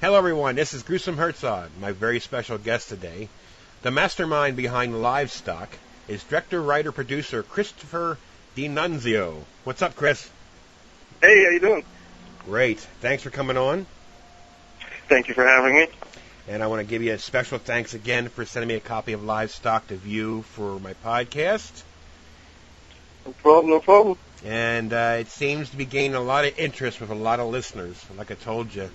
Hello, everyone. This is Gruesome Herzog, my very special guest today. The mastermind behind Livestock is director, writer, producer Christopher Nunzio. What's up, Chris? Hey, how you doing? Great. Thanks for coming on. Thank you for having me. And I want to give you a special thanks again for sending me a copy of Livestock to view for my podcast. No problem, no problem. And it seems to be gaining a lot of interest with a lot of listeners. Like I told you,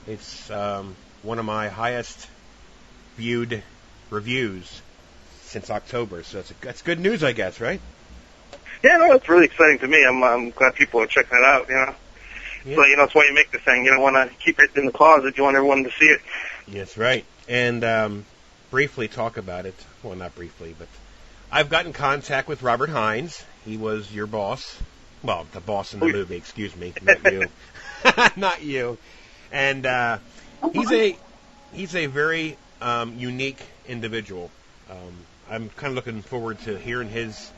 it's one of my highest viewed reviews since October. So that's good news, I guess, right? Yeah, no, it's really exciting to me. I'm glad people are checking it out, Yeah. So, that's why you make the thing. You don't want to keep it in the closet. You want everyone to see it. Yes, right. And briefly talk about it. Well, not briefly, but I've gotten in contact with Robert Hines. He was your boss. Well, the boss in the movie, excuse me. Not you. Not you. And he's a very unique individual. I'm kind of looking forward to hearing his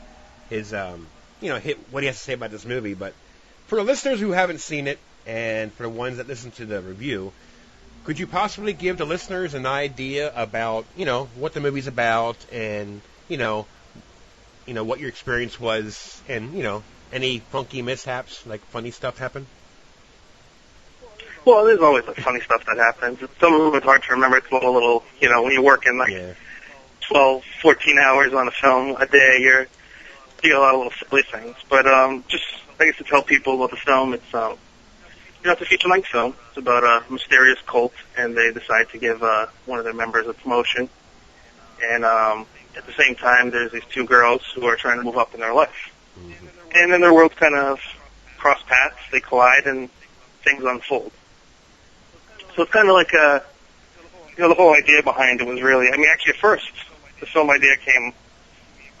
what he has to say about this movie. But for the listeners who haven't seen it, and for the ones that listen to the review, could you possibly give the listeners an idea about, what the movie's about, and what your experience was, and any funky mishaps, like funny stuff happen? Well, there's always funny stuff that happens. Some of it's hard to remember. It's a little, when you're working 12, 14 hours on a film a day, you get a lot of little silly things. But just, I guess, to tell people about the film, it's it's a feature-length film. It's about a mysterious cult, and they decide to give one of their members a promotion. And at the same time, there's these two girls who are trying to move up in their life. Mm-hmm. And then their worlds kind of cross paths, they collide, and things unfold. So it's kind of like the whole idea behind it was really, actually at first, the film idea came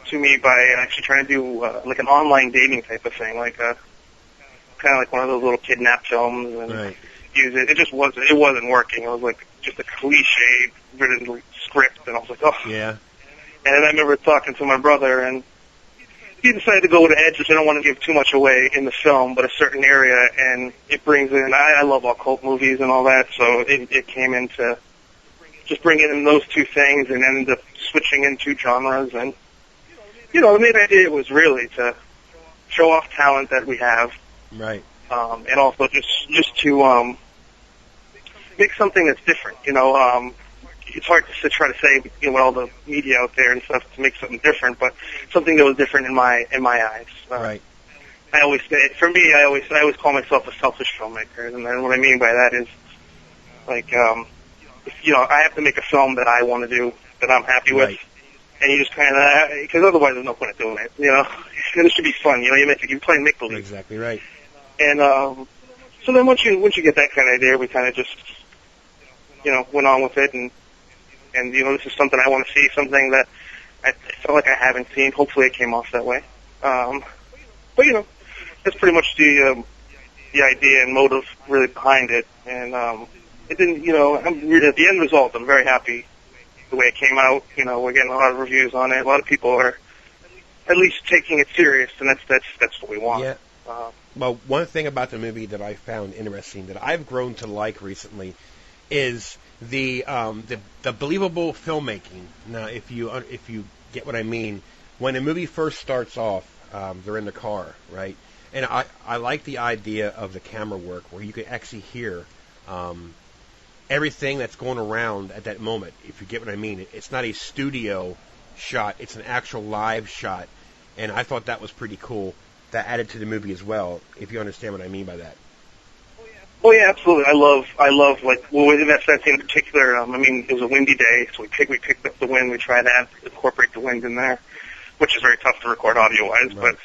to me by actually trying to do like an online dating type of thing, like kind of like one of those little kidnap films, and use it. It just wasn't working. It was like just a cliche written script, and I was like, oh. Yeah. And then I remember talking to my brother, and he decided to go with edge, which I don't want to give too much away in the film, but a certain area, and it brings in, I love occult movies and all that, so it came into just bringing in those two things, and ended up switching into genres, and, the main idea was really to show off talent that we have. Right. And also just to make something that's different. It's hard to try to say, with all the media out there and stuff, to make something different, but something that was different in my eyes. Right. I always call myself a selfish filmmaker, and then what I mean by that is, like, if, I have to make a film that I want to do, that I'm happy with. And you just kind of, because otherwise there's no point in doing it, It should be fun, you're playing make-believe. Exactly right. And, so then once you get that kind of idea, we kind of just, went on with it, and, this is something I want to see, something that I felt like I haven't seen. Hopefully it came off that way. But, that's pretty much the idea and motive really behind it. And, it didn't, at the end result, I'm very happy the way it came out. We're getting a lot of reviews on it. A lot of people are at least taking it serious, and that's what we want. Yeah. Well, one thing about the movie that I found interesting, that I've grown to like recently, is the believable filmmaking. Now, if you get what I mean, when a movie first starts off, they're in the car, right? And I like the idea of the camera work where you can actually hear everything that's going around at that moment, if you get what I mean. It's not a studio shot, it's an actual live shot, and I thought that was pretty cool. That added to the movie as well, if you understand what I mean by that. Oh yeah, absolutely. I love within that scene in particular, it was a windy day, so we picked up the wind, we tried to incorporate the wind in there, which is very tough to record audio-wise, right. But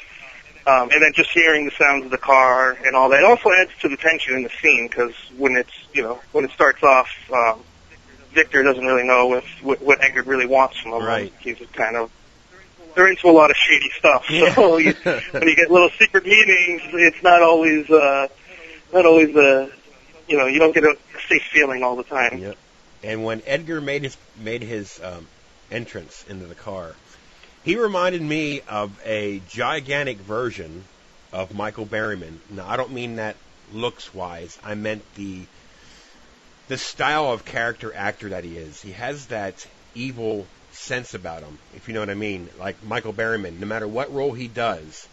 and then just hearing the sounds of the car and all that also adds to the tension in the scene, because when it starts off, Victor doesn't really know what Eggert really wants from him. Right. He's just kind of, they're into a lot of shady stuff. Yeah. So when you get little secret meetings, it's not always you don't get a safe feeling all the time. Yep. And when Edgar made his entrance into the car, he reminded me of a gigantic version of Michael Berryman. Now, I don't mean that looks-wise. I meant the the style of character actor that he is. He has that evil sense about him, if you know what I mean. Like Michael Berryman, no matter what role he does,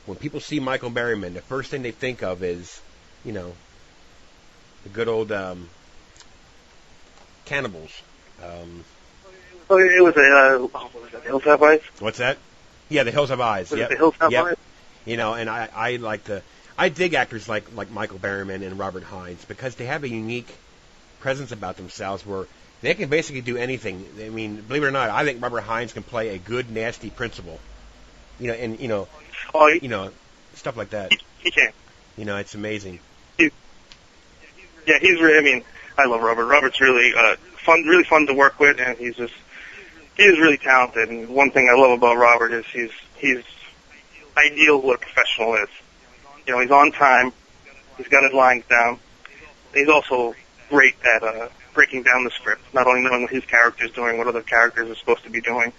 when people see Michael Berryman, the first thing they think of is, you know, the good old cannibals. It was what was that, The Hills Have Eyes? What's that? Yeah, The Hills Have Eyes. Was it The Hills Have Eyes? You know, and I dig actors like Michael Berryman and Robert Hines because they have a unique presence about themselves where they can basically do anything. I mean, believe it or not, I think Robert Hines can play a good, nasty principal. You know, and you know, stuff like that. He can. You know, it's amazing. He's really. I mean, I love Robert. Robert's really really fun to work with, and he is really talented. And one thing I love about Robert is he's ideal what a professional is. You know, he's on time. He's got his lines down. He's also great at breaking down the script, not only knowing what his character's doing, what other characters are supposed to be doing.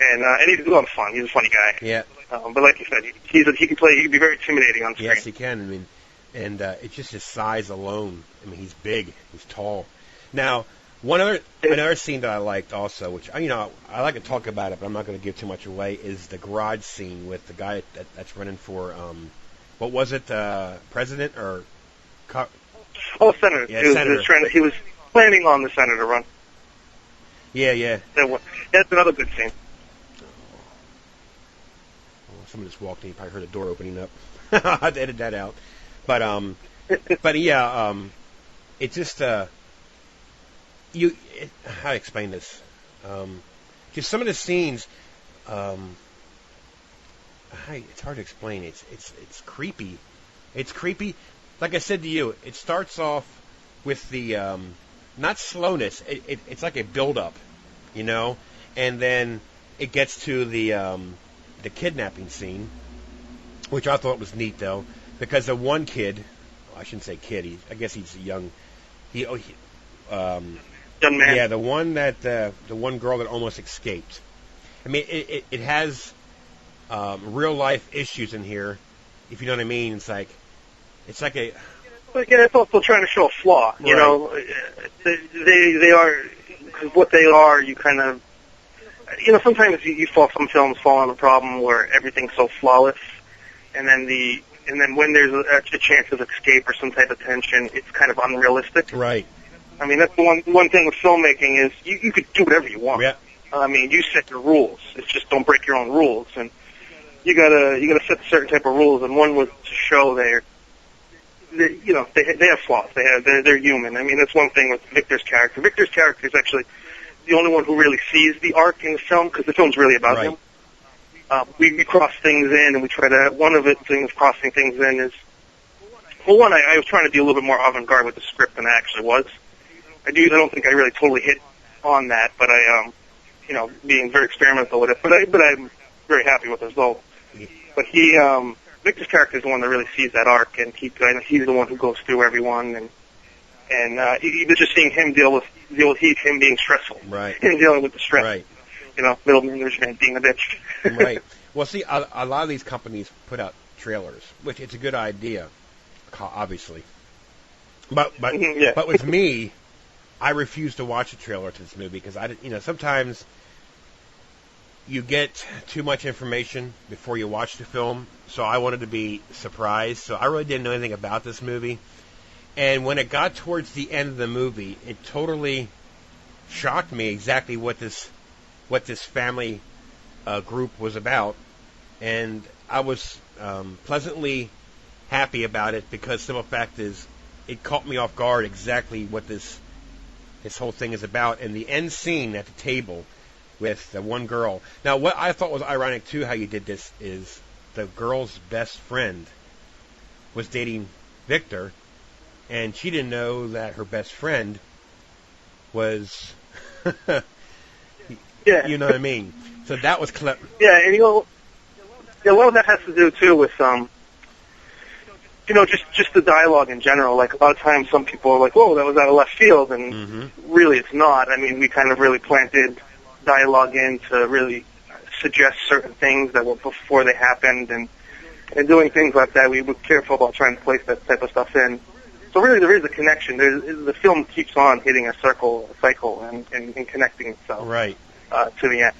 And he's a lot of fun. He's a funny guy. Yeah. But like you said, he can be very intimidating on screen. Yes, he can. I mean, and it's just his size alone. I mean, he's big. He's tall. Now, another scene that I liked also, which I like to talk about it, but I'm not going to give too much away, is the garage scene with the guy that's running for what was it, president or? Senator. Yeah, Senator. He was planning on the senator run. Yeah. That's another good scene. Someone just walked in. You probably heard the door opening up. I had to edit that out. But yeah, it just how to explain this? Just some of the scenes. It's hard to explain. It's creepy. It's creepy. Like I said to you, it starts off with the not slowness. It's like a build-up, you know, and then it gets to the kidnapping scene, which I thought was neat though, because the one kid, I shouldn't say kid. I guess he's young. Young man. Yeah, the one girl that almost escaped. I mean, it has real life issues in here, if you know what I mean. It's like a. But again, it's also trying to show a flaw. You know, they are, because what they are, you kind of. You know, sometimes some films fall on a problem where everything's so flawless, and then when there's a chance of escape or some type of tension, it's kind of unrealistic. Right. I mean, that's the one thing with filmmaking is you could do whatever you want. Yeah. I mean, you set your rules. It's just don't break your own rules, and you gotta set a certain type of rules. And one was to show they have flaws. They're human. I mean, that's one thing with Victor's character. Victor's character is actually the only one who really sees the arc in the film, because the film's really about him. We cross things in, and we try to. One of the things crossing things in is, well, one, I was trying to be a little bit more avant-garde with the script than I actually was. I don't think I really totally hit on that, but I, being very experimental with it. But I'm very happy with the result. But Victor's character is the one that really sees that arc, and he's the one who goes through everyone, and even just seeing him deal with him being stressful, right? Him dealing with the stress, right? You know, middle management being a bitch, right? Well, see, a lot of these companies put out trailers, which it's a good idea, obviously. But with me, I refuse to watch a trailer to this movie because sometimes you get too much information before you watch the film. So I wanted to be surprised. So I really didn't know anything about this movie. And when it got towards the end of the movie, it totally shocked me exactly what this family group was about. And I was pleasantly happy about it because simple fact is it caught me off guard exactly what this whole thing is about. And the end scene at the table with the one girl. Now, what I thought was ironic, too, how you did this is the girl's best friend was dating Victor, and she didn't know that her best friend was... Yeah. You know what I mean? So that was clever. Yeah, and a lot of that has to do, too, with, just the dialogue in general. Like, a lot of times some people are like, whoa, that was out of left field, and really it's not. I mean, we kind of really planted dialogue in to really suggest certain things that were before they happened, and doing things like that. We were careful about trying to place that type of stuff in. So really, there is a connection. The film keeps on hitting a cycle, and connecting itself to the end.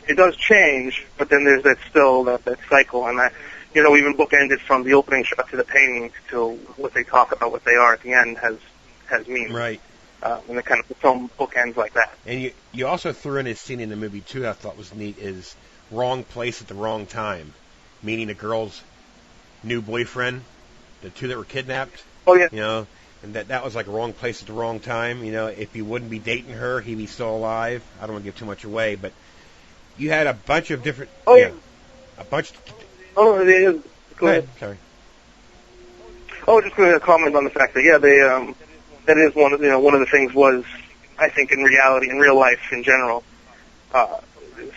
It does change, but then there's that cycle, and that, even bookended from the opening shot to the paintings to what they talk about, what they are at the end has meaning. Right. And the film bookends like that. And you also threw in a scene in the movie too that I thought was neat, is wrong place at the wrong time, meaning a girl's new boyfriend, the two that were kidnapped. Oh yeah. And that was like wrong place at the wrong time. If he wouldn't be dating her, he'd be still alive. I don't want to give too much away, but you had a bunch of different. Oh yeah. A bunch. Oh, no, go ahead. Sorry. Oh, just going to comment on the fact that they that is one of the things was, I think, in reality, in real life in general,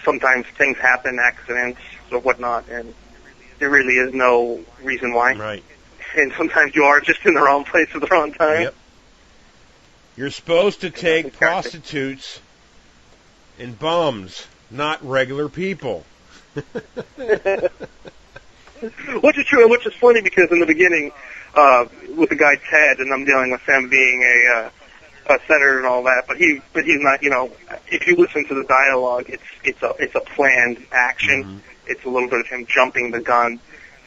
sometimes things happen, accidents or whatnot, and there really is no reason why. Right. And sometimes you are just in the wrong place at the wrong time. Yep. You're supposed to take prostitutes and bums, not regular people. Which is true, and which is funny because in the beginning, with the guy Ted, and I'm dealing with him being a senator and all that, but he's not. If you listen to the dialogue, it's a planned action. Mm-hmm. It's a little bit of him jumping the gun.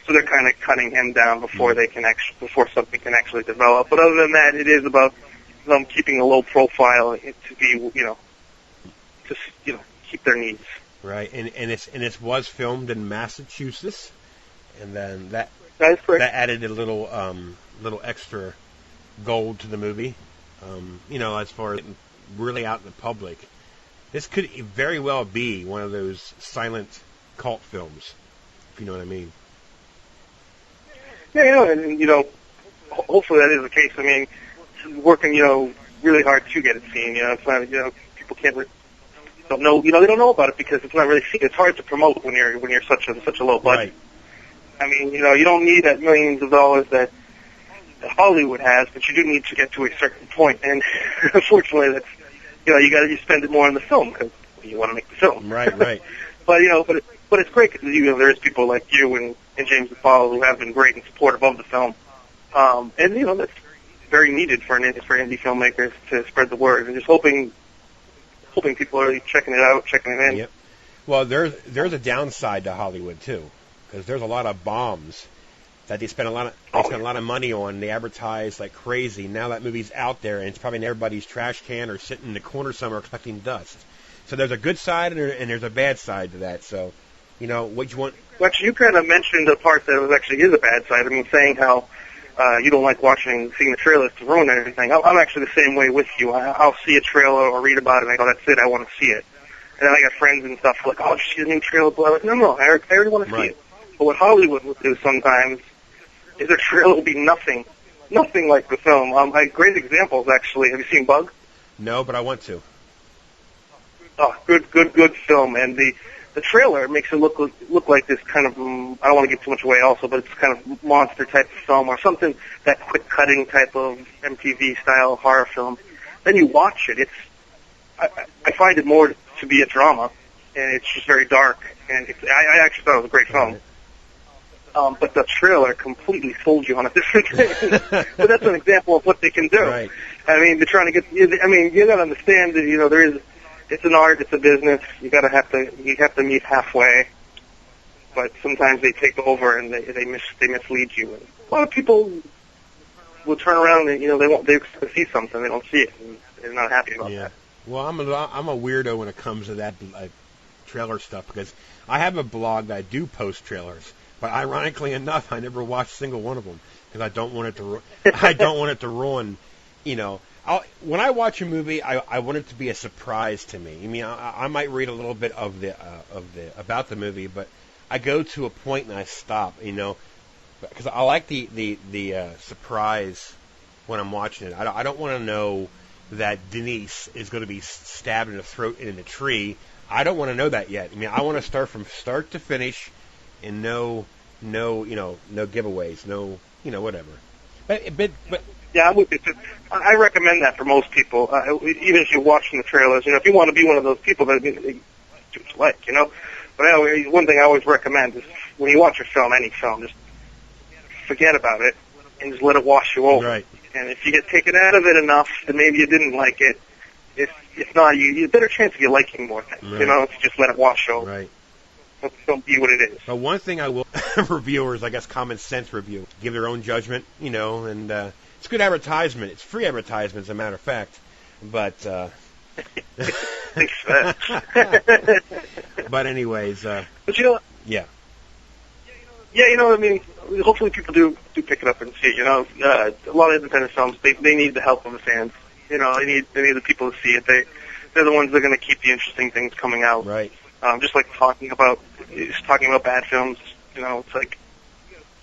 So they're kind of cutting him down before before something can actually develop. But other than that, it is about them keeping a low profile to be, keep their needs. Right, and it was filmed in Massachusetts, and then that is correct. That added a little extra gold to the movie. As far as really out in the public, this could very well be one of those silent cult films, if you know what I mean. Yeah, and hopefully that is the case. I mean, working, really hard to get it seen. It's not, people don't know, they don't know about it because it's not really seen. It's hard to promote when you're such a low budget. Right. I mean, you don't need that millions of dollars that Hollywood has, but you do need to get to a certain point. And unfortunately, that's, you spend it more on the film because you want to make the film. Right. But it's great because there is people like you and James DePaul who have been great and supportive of the film, and that's very needed for indie filmmakers to spread the word, and just hoping people are checking it out, checking it in. Yep. Well, there's a downside to Hollywood too, because there's a lot of bombs that they spend a lot of money on. They advertise like crazy. Now that movie's out there, and it's probably in everybody's trash can or sitting in the corner somewhere collecting dust. So there's a good side and there's a bad side to that. So, what you want. Well, actually, you kind of mentioned the part that actually is a bad side. I mean, saying how you don't like seeing the trailers to ruin everything. I'm actually the same way with you. I'll see a trailer or read about it, and I go, that's it, I want to see it. And then I got friends and stuff like, oh, she's a new trailer. Blah, blah. No, I already want to see it. But what Hollywood will do sometimes is their trailer will be nothing like the film. Great examples, actually. Have you seen Bug? No, but I want to. Oh, good film. And the trailer makes it look like this kind of, I don't want to give too much away also, but it's kind of monster type of film or something, that quick cutting type of MTV style horror film. Then you watch it, I find it more to be a drama, and it's just very dark, and I actually thought it was a great film. But the trailer completely sold you on a different thing. But that's an example of what they can do. Right. I mean, they're trying to get, you got to understand that, it's an art, it's a business. You have to meet halfway. But sometimes they take over and they mislead you. And a lot of people will turn around and they expect to see something, they don't see it, and they're not happy about that. Well, I'm a weirdo when it comes to that trailer stuff, because I have a blog that I do post trailers, but ironically enough, I never watch a single one of them because I don't want it to ruin. When I watch a movie, I want it to be a surprise to me. I mean, I might read a little bit about the movie, but I go to a point and I stop, because I like the surprise when I'm watching it. I don't want to know that Denise is going to be stabbed in the throat in a tree. I don't want to know that yet. I mean, I want to start from start to finish, and no giveaways, no whatever. But yeah, I recommend that for most people. Even if you're watching the trailers, if you want to be one of those people that do what you like, But one thing I always recommend is when you watch a film, any film, just forget about it and just let it wash you over. Right. And if you get taken out of it enough, then maybe you didn't like it. If not, you a better chance of you liking more things. Right. You know, if you just let it wash over. Right. Don't be what it is. But one thing I will, reviewers, I guess, common sense review, give their own judgment, you know, and it's good advertisement. It's free advertisement, as a matter of fact. But, Thanks for that. but anyways, but you know, yeah. Yeah, you know, I mean, hopefully people do pick it up and see it. You know, a lot of independent films, they need the help of the fans. You know, they need the people to see it. They're the ones that are going to keep the interesting things coming out. Right. Just like talking about bad films. You know, it's like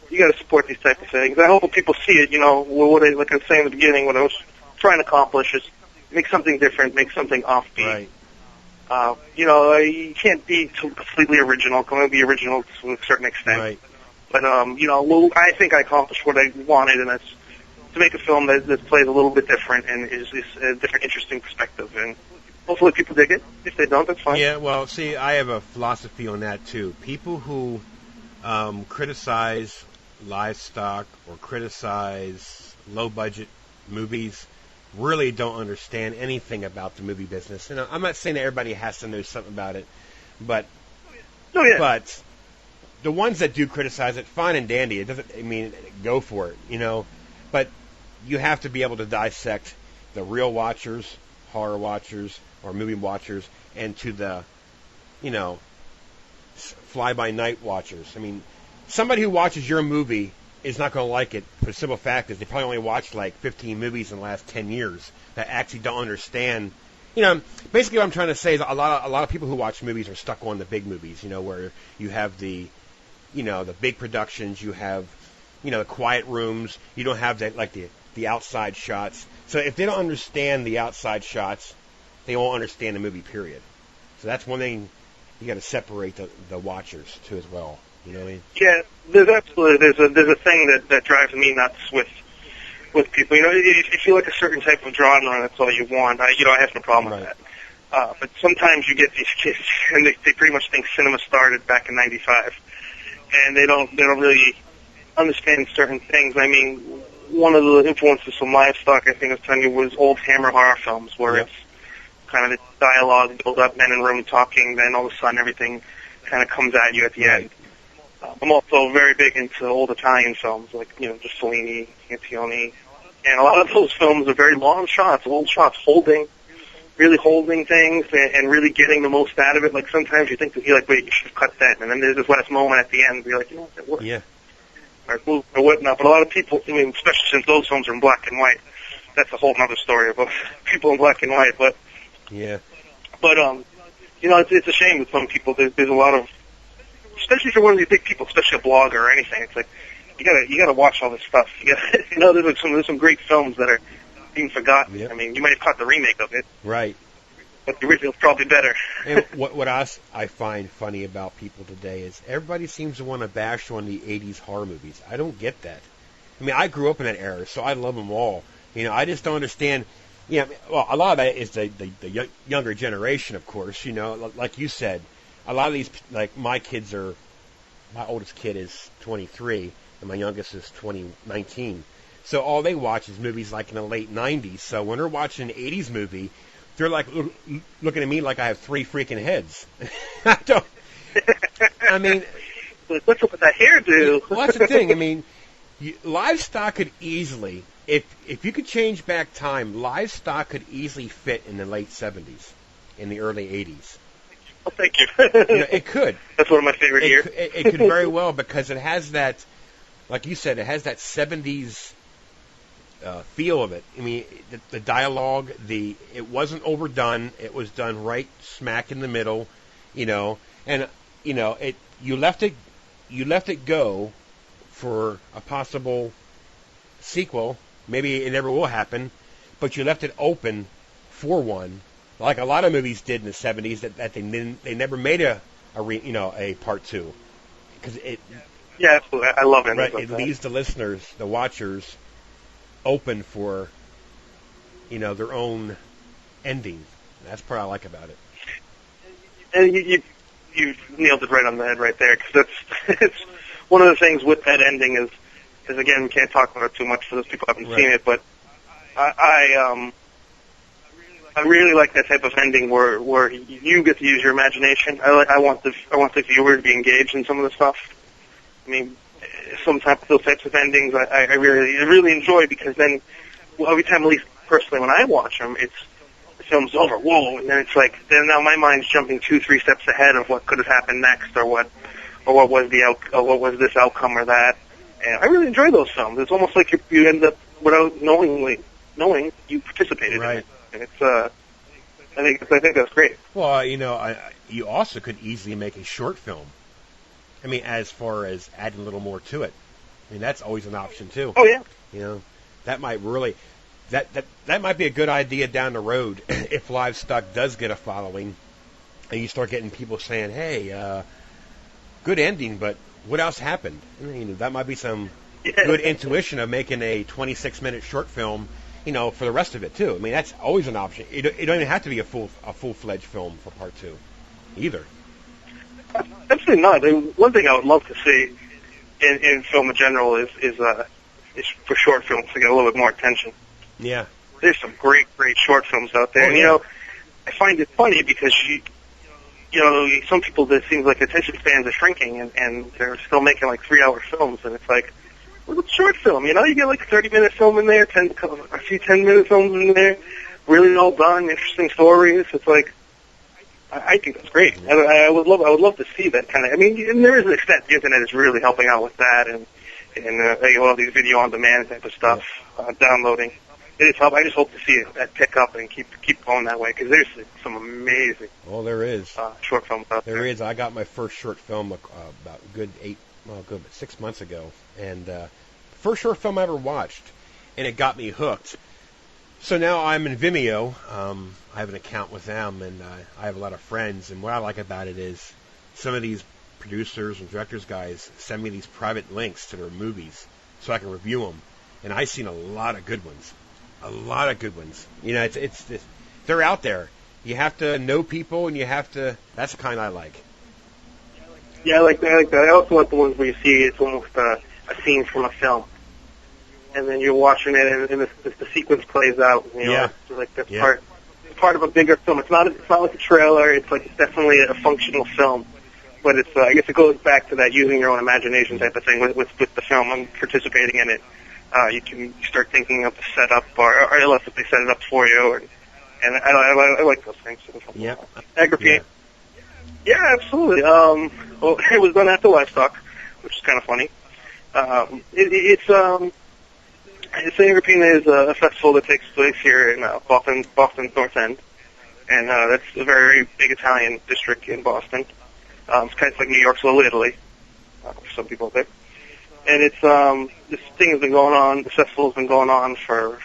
you got to support these type of things. I hope when people see it, you know, like I was saying in the beginning, what I was trying to accomplish is make something different, make something offbeat. Right. You know, you can't be completely original. Can only be original to a certain extent. Right. But, you know, I think I accomplished what I wanted, and that's to make a film that plays a little bit different and is a different, interesting perspective. And hopefully people dig it. If they don't, that's fine. Yeah, well, see, I have a philosophy on that, too. People who criticize livestock or criticize low-budget movies really don't understand anything about the movie business. And I'm not saying that everybody has to know something about it, but but the ones that do criticize it, fine and dandy. It doesn't. I mean, go for it, you know. But you have to be able to dissect the real watchers, horror watchers, or movie watchers, and to the, you know, fly-by-night watchers. I mean, somebody who watches your movie is not going to like it for the simple fact is they probably only watched like 15 movies in the last 10 years that actually don't understand. You know, basically what I'm trying to say is a lot of people who watch movies are stuck on the big movies, you know, where you have the, you know, the big productions, you have, you know, the quiet rooms, you don't have that, like the outside shots. So if they don't understand the outside shots, they won't understand the movie, period. So that's one thing you got to separate the watchers too as well. You know what I mean? Yeah, there's a thing that drives me nuts with people. You know, if you like a certain type of genre, that's all you want. I have no problem with that. But sometimes you get these kids, and they pretty much think cinema started back in '95, and they don't really understand certain things. I mean, one of the influences from Livestock, I think I was telling you, was old Hammer horror films, where it's kind of the dialogue build up, men in a room talking, then all of a sudden everything kind of comes at you at the end. I'm also very big into old Italian films, like, you know, just Fellini, Antonioni, and a lot of those films are very long shots, old shots, really holding things and really getting the most out of it. Like, sometimes you think that you're like, wait, you should have cut that, and then there's this last moment at the end where you're like, you know, that worked. Yeah. Or whatnot. But a lot of people, I mean, especially since those films are in black and white, that's a whole other story about people in black and white. But yeah. But you know, it's a shame with some people. There's a lot of, especially if you're one of these big people, especially a blogger or anything. It's like you gotta watch all this stuff. You know, there's some great films that are being forgotten. Yep. I mean, you might have caught the remake of it, right? But the original's probably better. And what I find funny about people today is everybody seems to want to bash on the '80s horror movies. I don't get that. I mean, I grew up in that era, so I love them all. You know, I just don't understand. Yeah, well, a lot of that is the younger generation, of course. You know, like you said, a lot of these, like my oldest kid is 23, and my youngest is 19. So all they watch is movies like in the late 90s. So when they're watching an 80s movie, they're like looking at me like I have 3 freaking heads. I don't. I mean, what's up with that hairdo? Well, that's the thing. I mean, Livestock could easily, if you could change back time, Livestock could easily fit in the late 70s, in the early 80s. Well, thank you. You know, it could. That's one of my favorite years. It could very well, because it has that, like you said, it has that 70s feel of it. I mean, the dialogue, it wasn't overdone. It was done right smack in the middle, you know. And you know, you left it go for a possible sequel. Maybe it never will happen, but you left it open for one, like a lot of movies did in the 70s that they never made a part 2, because it. Yeah, absolutely. I love it. Right, it leaves the listeners, the watchers, open for, you know, their own ending. That's what I like about it. And you nailed it right on the head right there, because it's one of the things with that ending is again, we can't talk about it too much for those people who haven't seen it, but I really like that type of ending where you get to use your imagination. I want the viewer to be engaged in some of the stuff. I mean, sometimes those types of endings I really enjoy, because then every time, at least personally when I watch them, it's the film's over, whoa, and then it's like then now my mind's jumping 2-3 steps ahead of what could have happened next, or what was this outcome or that. And I really enjoy those films. It's almost like you end up without knowing you participated in it. And it's, I think that's great. Well, you also could easily make a short film. I mean, as far as adding a little more to it. I mean, that's always an option too. Oh yeah. That might really, that might be a good idea down the road if Livestock does get a following, and you start getting people saying, "Hey, good ending, but what else happened?" I mean, that might be some good intuition of making a 26-minute short film. For the rest of it too. I mean, that's always an option. It don't even have to be a full-fledged film for part 2, either. Absolutely not. I mean, one thing I would love to see in film in general is for short films to get a little bit more attention. Yeah. There's some great short films out there. Oh, and, I find it funny because some people, it seems like attention spans are shrinking, and they're still making like 3-hour films, and it's like, well, it's a short film, you get like a 30-minute film in there, a few 10-minute films in there, really well done, interesting stories. It's like, I think that's great. I would love to see that kind of. I mean, and there is an extent the internet is really helping out with that, and all these video on demand type of stuff, downloading. It is help. I just hope to see that pick up and keep going that way, because there's some amazing. Well, there is short films out there. There is. I got my first short film about good 6 months ago, and first short film I ever watched, and it got me hooked. So now I'm in Vimeo. I have an account with them, and I have a lot of friends. And what I like about it is some of these producers and directors guys send me these private links to their movies so I can review them. And I've seen a lot of good ones. It's they're out there. You have to know people, and you have to. That's the kind I like. Yeah, I like that. I also like the ones where you see it's almost a scene from a film, and then you're watching it, and the sequence plays out. It's like that's part of a bigger film. It's not like a trailer. It's definitely a functional film. But it's I guess it goes back to that using your own imagination type of thing with the film and participating in it. You can start thinking of the setup, or unless if they set it up for you, and I like those things. Yeah. Agripine. Yeah, absolutely. Well, it was done after Livestock, which is kind of funny. It's Agripine is a festival that takes place here in Boston's North End, and that's a very big Italian district in Boston. It's kind of like New York's Little Italy, for some people out there. And it's this thing has been going on. The festival has been going on for a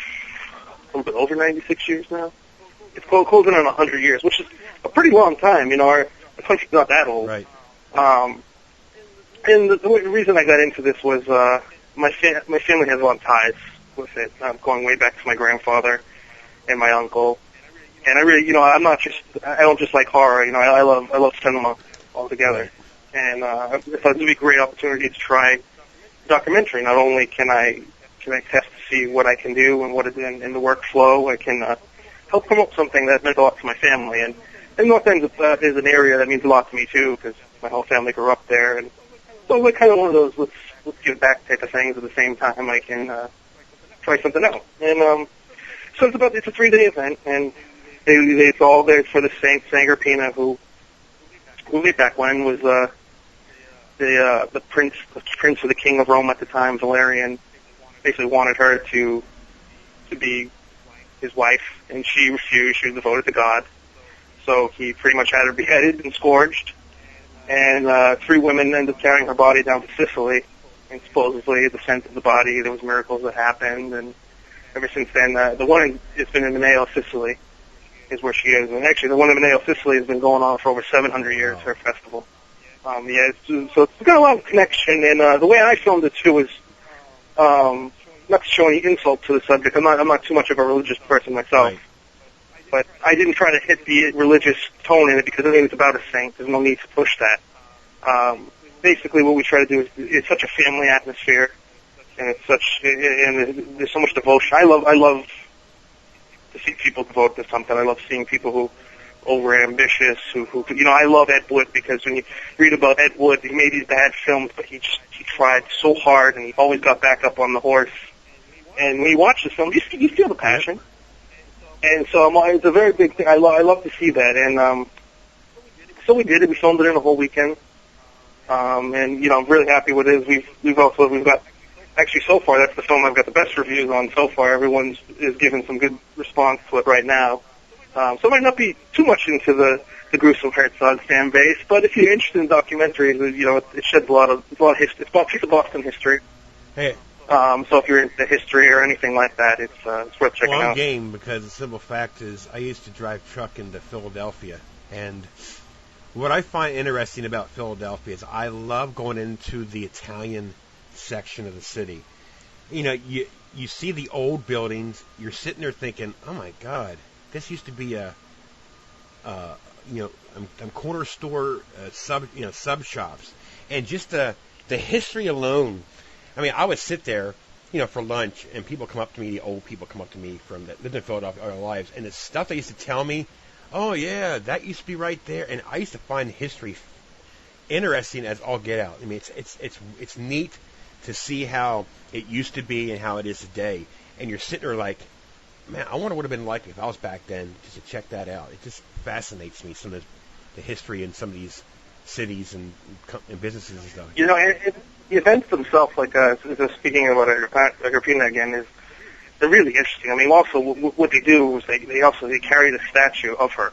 little bit over 96 years now. It's closing on 100 years, which is a pretty long time. Our country's not that old. Right. And the reason I got into this was my family has a lot of ties with it. Going way back to my grandfather and my uncle. And I really, I don't just like horror. I love cinema altogether. Right. And I thought it would be a great opportunity to try documentary. Not only can I test to see what I can do and what is in the workflow, I can help promote something that meant a lot to my family. And North End is an area that means a lot to me too, because my whole family grew up there. And so it's kind of one of those let's give back type of things. At the same time, I can try something out. And so it's a 3-day event, and it's all there for the Saint Agrippina, who way back when was the prince of the king of Rome at the time, Valerian, basically wanted her to be his wife, and she refused. She was devoted to God. So he pretty much had her beheaded and scourged, and 3 women ended up carrying her body down to Sicily, and supposedly the scent of the body, there was miracles that happened, and ever since then, the one has been in Mineo, Sicily, is where she is. And actually, the one in Mineo, Sicily has been going on for over 700 years, her festival. So it's got a lot of connection, and the way I filmed it too is, not to show any insult to the subject. I'm not too much of a religious person myself. Right. But I didn't try to hit the religious tone in it because I think it's about a saint. There's no need to push that. Basically, what we try to do is it's such a family atmosphere, and there's so much devotion. I love to see people devote to something. I love seeing people who overambitious, who I love Ed Wood, because when you read about Ed Wood, he made these bad films, but he tried so hard, and he always got back up on the horse. And when you watch the film, you feel the passion. And so it's a very big thing. I love to see that. And so we did it. We filmed it in a whole weekend. And I'm really happy with it. We've got, actually so far, that's the film I've got the best reviews on so far. Everyone's is giving some good response to it right now. So it might not be too much into the gruesome Herzog fan base, but if you're interested in documentaries, it sheds a lot of history. It's about a piece of Boston history. Hey. So if you're into history or anything like that, it's worth checking out. Well, I'm game, because the simple fact is I used to drive truck into Philadelphia, and what I find interesting about Philadelphia is I love going into the Italian section of the city. You see the old buildings, you're sitting there thinking, oh my God, this used to be a corner store sub shops, and just the history alone. I mean, I would sit there, for lunch, and people come up to me, the old people come up to me that lived in Philadelphia all their lives, and the stuff they used to tell me, oh yeah, that used to be right there, and I used to find history interesting as all get out. I mean, it's neat to see how it used to be and how it is today, and you're sitting there like, man, I wonder what it would have been like if I was back then, just to check that out. It just fascinates me, some of the history in some of these cities and businesses and stuff. The events themselves, like speaking about Agrippina again, they're really interesting. I mean, also what they do is they carry the statue of her.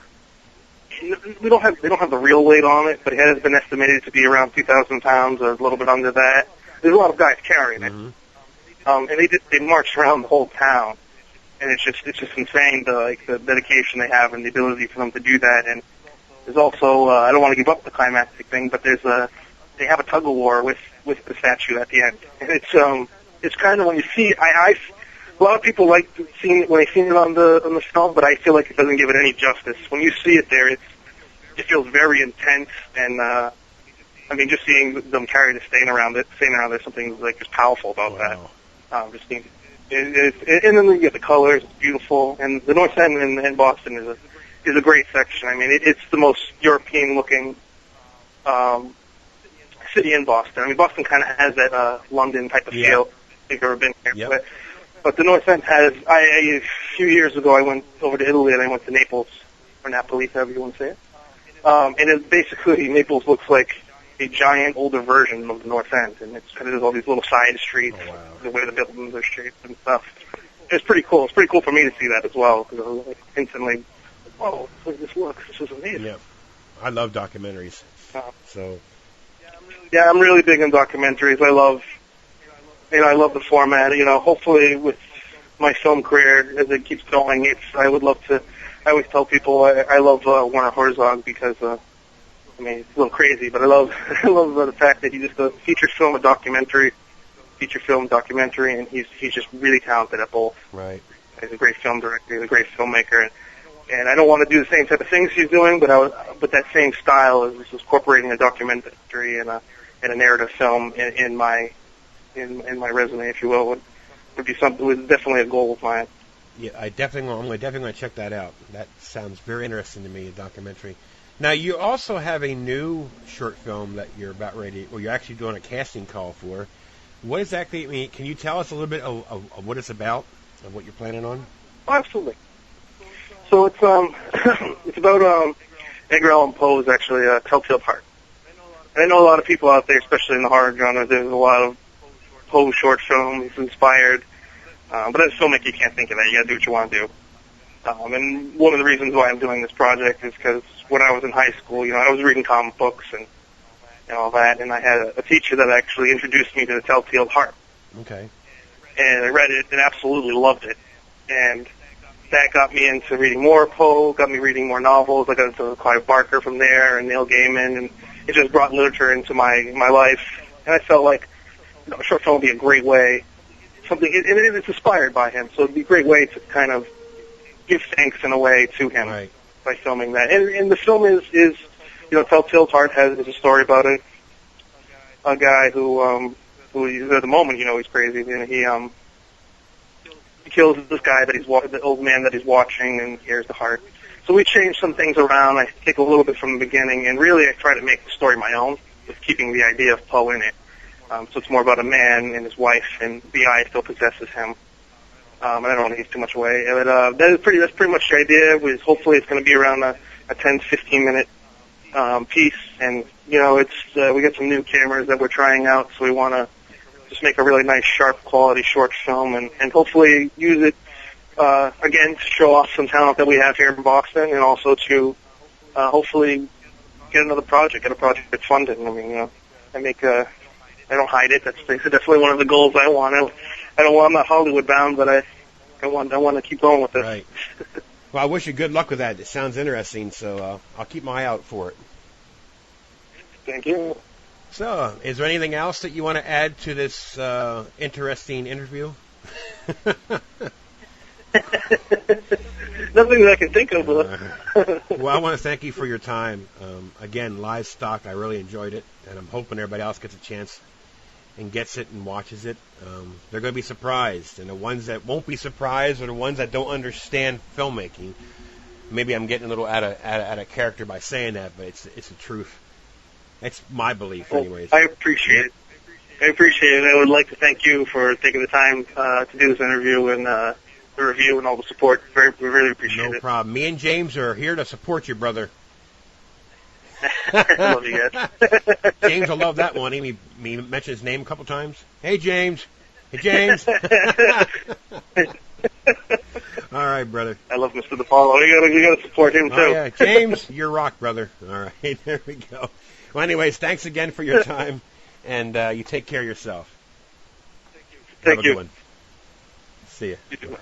They don't have the real weight on it, but it has been estimated to be around 2,000 pounds or a little bit under that. There's a lot of guys carrying it, and they march around the whole town. And it's just insane the dedication they have and the ability for them to do that. And there's also I don't want to give up the climactic thing, but they have a tug of war with the statue at the end. And it's kind of when you see a lot of people like seeing it when they see it on the film, but I feel like it doesn't give it any justice. When you see it there, it feels very intense, and I mean, just seeing them carry the stain around there's something like just powerful about that. Just seeing. And then you get the colors; it's beautiful. And the North End in Boston is a great section. I mean, it's the most European-looking city in Boston. I mean, Boston kind of has that London type of feel. If you've ever been here, but the North End has. A few years ago, I went over to Italy and I went to Naples or Napoli, however you want to say it. And it basically Naples looks like a giant older version of the North End, and it's kind of there's all these little side streets, the way the buildings are shaped and stuff. It's pretty cool. It's pretty cool for me to see that as well, because I was like instantly, oh, look at this looks. This is amazing. Yeah, I love documentaries. So. Yeah, I'm really big on documentaries. I love the format. Hopefully with my film career as it keeps going, I would love to. I always tell people I love Werner Herzog because. I mean, it's a little crazy, but I love the fact that he just does feature film documentary, and he's just really talented at both. Right. He's a great film director, he's a great filmmaker, and I don't want to do the same type of things he's doing, but that same style is incorporating a documentary and a narrative film in my resume, if you will, would be something. Was definitely a goal of mine. Yeah, I'm definitely going to check that out. That sounds very interesting to me, a documentary. Now, you also have a new short film that you're about ready, or you're actually doing a casting call for. What exactly, can you tell us a little bit of what it's about and what you're planning on? Oh, absolutely. So it's it's about Edgar Allan Poe's actually Telltale Heart. And I know a lot of people out there, especially in the horror genre, there's a lot of Poe short films inspired. But as a filmmaker, you can't think of that. You got to do what you want to do. And one of the reasons why I'm doing this project is because when I was in high school, I was reading comic books and all that, and I had a teacher that actually introduced me to the Telltale Heart. Okay. And I read it and absolutely loved it. And that got me into reading more Poe, got me reading more novels. I got into Clive Barker from there and Neil Gaiman, and it just brought literature into my life. And I felt like a short film would be a great way, and it's inspired by him, so it'd be a great way to kind of give thanks in a way to him by filming that. And the film is Telltale Heart is a story about a guy who at the moment, he's crazy. And he kills this guy that the old man that he's watching, and here's the heart. So we changed some things around. I take a little bit from the beginning, and really I try to make the story my own, with keeping the idea of Poe in it. So it's more about a man and his wife, and the eye still possesses him. And I don't want to give too much away. But that's pretty much the idea. Hopefully it's going to be around a 10 to 15 minute piece, and it's we got some new cameras that we're trying out, so we want to just make a really nice, sharp quality short film, and hopefully use it again to show off some talent that we have here in Boston, and also to hopefully get a project that's funded. I mean, I don't hide it. That's definitely one of the goals I want. I'm not Hollywood bound, but I want to keep going with this. Right. Well, I wish you good luck with that. It sounds interesting, so I'll keep my eye out for it. Thank you. So, is there anything else that you want to add to this interesting interview? Nothing that I can think of. Well, I want to thank you for your time. Again, live stock, I really enjoyed it, and I'm hoping everybody else gets a chance and gets it and watches it. They're going to be surprised, and the ones that won't be surprised are the ones that don't understand filmmaking. Maybe I'm getting a little out of character by saying that, but it's the truth. It's my belief, anyways. I appreciate it. I would like to thank you for taking the time to do this interview and the review and all the support. We really appreciate it. No problem. Me and James are here to support you, brother. I love you guys. James will love that one. He mentioned his name a couple times. Hey, James. Hey, James. All right, brother. I love Mr. DePaulo. You got to support him, too. Oh, yeah. James, you're rock, brother. All right, there we go. Well, anyways, thanks again for your time, and you take care of yourself. Thank you. Have a good one. See ya. You too.